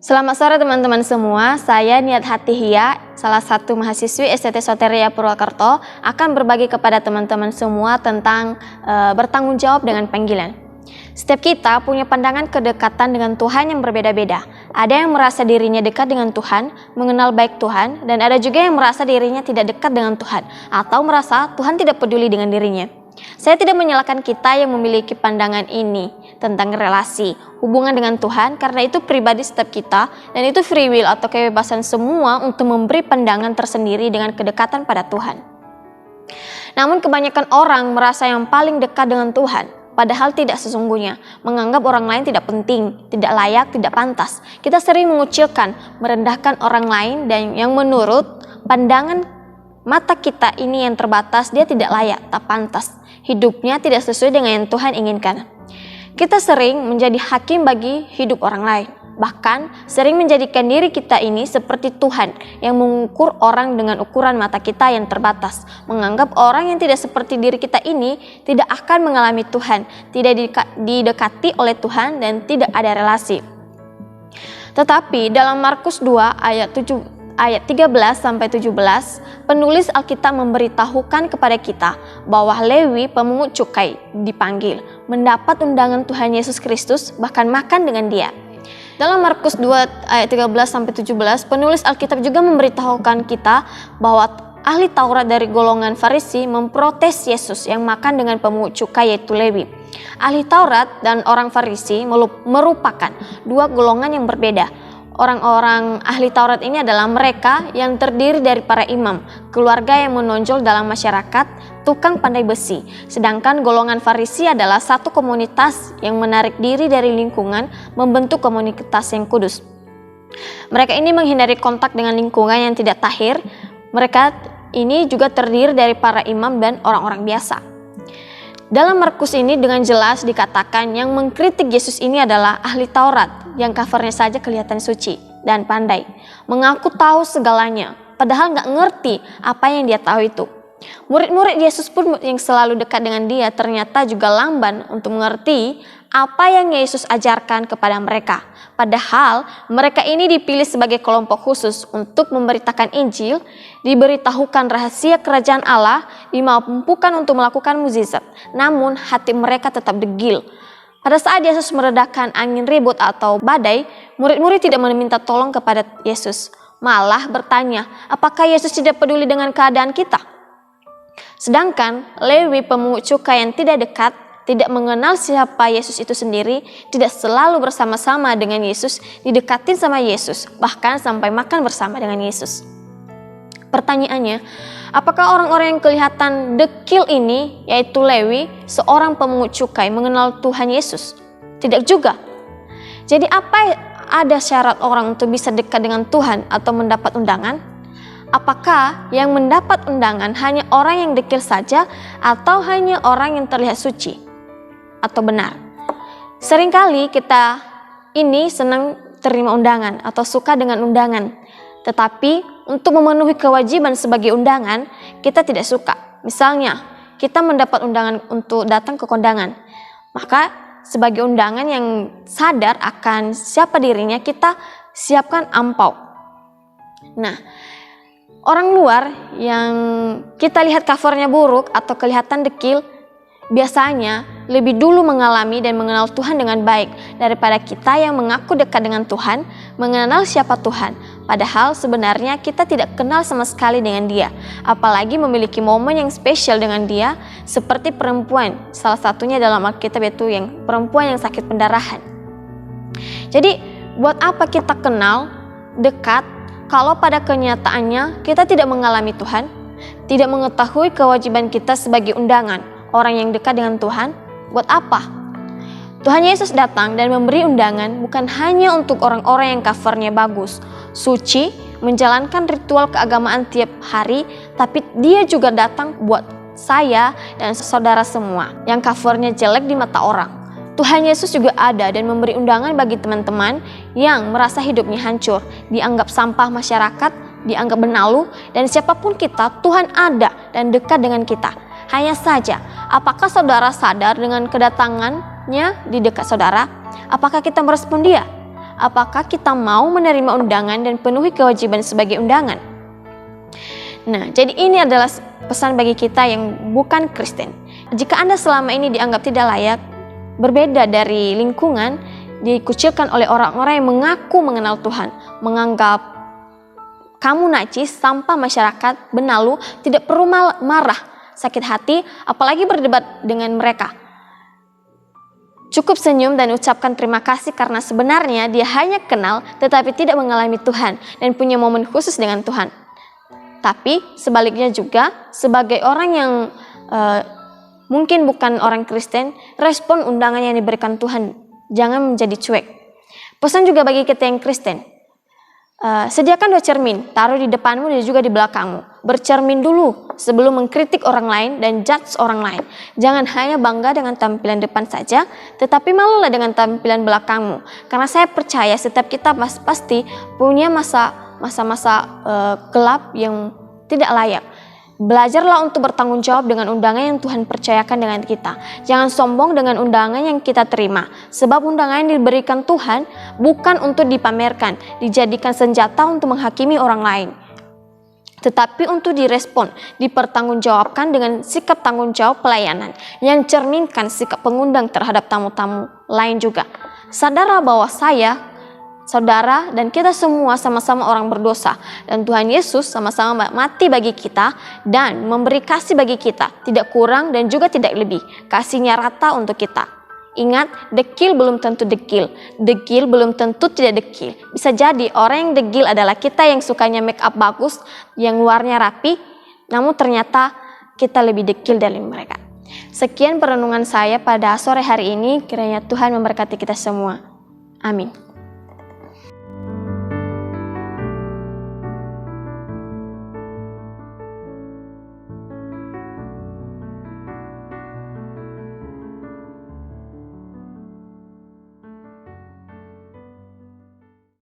Selamat sore teman-teman semua, saya Niat Hati Hia, salah satu mahasiswi STT Soteria Purwokerto, akan berbagi kepada teman-teman semua tentang bertanggung jawab dengan panggilan. Setiap kita punya pandangan kedekatan dengan Tuhan yang berbeda-beda. Ada yang merasa dirinya dekat dengan Tuhan, mengenal baik Tuhan, dan ada juga yang merasa dirinya tidak dekat dengan Tuhan, atau merasa Tuhan tidak peduli dengan dirinya. Saya tidak menyalahkan kita yang memiliki pandangan ini tentang relasi, hubungan dengan Tuhan, karena itu pribadi setiap kita dan itu free will atau kebebasan semua untuk memberi pandangan tersendiri dengan kedekatan pada Tuhan. Namun kebanyakan orang merasa yang paling dekat dengan Tuhan, padahal tidak sesungguhnya, menganggap orang lain tidak penting, tidak layak, tidak pantas. Kita sering mengucilkan, merendahkan orang lain dan yang menurut pandangan mata kita ini yang terbatas, dia tidak layak, tak pantas. Hidupnya tidak sesuai dengan yang Tuhan inginkan. Kita sering menjadi hakim bagi hidup orang lain. Bahkan sering menjadikan diri kita ini seperti Tuhan yang mengukur orang dengan ukuran mata kita yang terbatas. Menganggap orang yang tidak seperti diri kita ini tidak akan mengalami Tuhan, tidak didekati oleh Tuhan dan tidak ada relasi. Tetapi dalam Markus 2 ayat 13-17, penulis Alkitab memberitahukan kepada kita bahwa Lewi pemungut cukai dipanggil, mendapat undangan Tuhan Yesus Kristus, bahkan makan dengan dia. Dalam Markus 2 ayat 13-17, penulis Alkitab juga memberitahukan kita bahwa ahli Taurat dari golongan Farisi memprotes Yesus yang makan dengan pemungut cukai, yaitu Lewi. Ahli Taurat dan orang Farisi merupakan dua golongan yang berbeda. Orang-orang ahli Taurat ini adalah mereka yang terdiri dari para imam, keluarga yang menonjol dalam masyarakat, tukang pandai besi. Sedangkan golongan Farisi adalah satu komunitas yang menarik diri dari lingkungan, membentuk komunitas yang kudus. Mereka ini menghindari kontak dengan lingkungan yang tidak tahir. Mereka ini juga terdiri dari para imam dan orang-orang biasa. Dalam Markus ini dengan jelas dikatakan yang mengkritik Yesus ini adalah ahli Taurat yang covernya saja kelihatan suci dan pandai, mengaku tahu segalanya, padahal nggak ngerti apa yang dia tahu itu. Murid-murid Yesus pun yang selalu dekat dengan dia ternyata juga lamban untuk mengerti apa yang Yesus ajarkan kepada mereka. Padahal mereka ini dipilih sebagai kelompok khusus untuk memberitakan Injil, diberitahukan rahasia kerajaan Allah, dimampukan untuk melakukan mukjizat. Namun hati mereka tetap degil. Pada saat Yesus meredakan angin ribut atau badai, murid-murid tidak meminta tolong kepada Yesus. Malah bertanya, apakah Yesus tidak peduli dengan keadaan kita? Sedangkan Lewi pemungut cukai yang tidak dekat, tidak mengenal siapa Yesus itu sendiri, tidak selalu bersama-sama dengan Yesus, didekatin sama Yesus, bahkan sampai makan bersama dengan Yesus. Pertanyaannya, apakah orang-orang yang kelihatan dekil ini, yaitu Lewi, seorang pemungut cukai, mengenal Tuhan Yesus? Tidak juga. Jadi apa ada syarat orang untuk bisa dekat dengan Tuhan atau mendapat undangan? Apakah yang mendapat undangan hanya orang yang dekil saja atau hanya orang yang terlihat suci atau benar? Seringkali kita ini senang terima undangan atau suka dengan undangan, tetapi untuk memenuhi kewajiban sebagai undangan kita tidak suka. Misalnya kita mendapat undangan untuk datang ke kondangan, maka sebagai undangan yang sadar akan siapa dirinya, kita siapkan ampau. Nah, orang luar yang kita lihat covernya buruk atau kelihatan dekil, biasanya lebih dulu mengalami dan mengenal Tuhan dengan baik daripada kita yang mengaku dekat dengan Tuhan, mengenal siapa Tuhan. Padahal sebenarnya kita tidak kenal sama sekali dengan dia, apalagi memiliki momen yang spesial dengan dia, seperti perempuan, salah satunya dalam Alkitab yaitu yang perempuan yang sakit pendarahan. Jadi buat apa kita kenal, dekat, kalau pada kenyataannya kita tidak mengalami Tuhan, tidak mengetahui kewajiban kita sebagai undangan, orang yang dekat dengan Tuhan? Buat apa? Tuhan Yesus datang dan memberi undangan bukan hanya untuk orang-orang yang covernya bagus, suci, menjalankan ritual keagamaan tiap hari, tapi dia juga datang buat saya dan saudara semua yang covernya jelek di mata orang. Tuhan Yesus juga ada dan memberi undangan bagi teman-teman yang merasa hidupnya hancur, dianggap sampah masyarakat, dianggap benalu, dan siapapun kita, Tuhan ada dan dekat dengan kita. Hanya saja, apakah saudara sadar dengan kedatangannya di dekat saudara? Apakah kita merespon dia? apakah kita mau menerima undangan dan penuhi kewajiban sebagai undangan? Nah, jadi ini adalah pesan bagi kita yang bukan Kristen. Jika Anda selama ini dianggap tidak layak, berbeda dari lingkungan, dikucilkan oleh orang-orang yang mengaku mengenal Tuhan, menganggap kamu najis, sampah masyarakat, benalu, tidak perlu marah, sakit hati, apalagi berdebat dengan mereka. Cukup senyum dan ucapkan terima kasih karena sebenarnya dia hanya kenal tetapi tidak mengalami Tuhan dan punya momen khusus dengan Tuhan. Tapi sebaliknya juga, sebagai orang yang mungkin bukan orang Kristen, respon undangan yang diberikan Tuhan, jangan menjadi cuek. Pesan juga bagi kita yang Kristen, sediakan 2 cermin, taruh di depanmu dan juga di belakangmu. Bercermin dulu sebelum mengkritik orang lain dan judge orang lain. Jangan hanya bangga dengan tampilan depan saja, tetapi malulah dengan tampilan belakangmu. Karena saya percaya setiap kita pasti punya masa-masa gelap yang tidak layak. Belajarlah untuk bertanggung jawab dengan undangan yang Tuhan percayakan dengan kita. Jangan sombong dengan undangan yang kita terima. Sebab undangan yang diberikan Tuhan bukan untuk dipamerkan, dijadikan senjata untuk menghakimi orang lain, tetapi untuk direspon, dipertanggungjawabkan dengan sikap tanggung jawab pelayanan yang cerminkan sikap pengundang terhadap tamu-tamu lain juga. Sadarlah bahwa saya, saudara, dan kita semua sama-sama orang berdosa, dan Tuhan Yesus sama-sama mati bagi kita dan memberi kasih bagi kita, tidak kurang dan juga tidak lebih. Kasihnya rata untuk kita. Ingat, dekil belum tentu dekil belum tentu tidak dekil. Bisa jadi orang yang dekil adalah kita yang sukanya make up bagus, yang luarnya rapi, namun ternyata kita lebih dekil dari mereka. Sekian perenungan saya pada sore hari ini, kiranya Tuhan memberkati kita semua. Amin.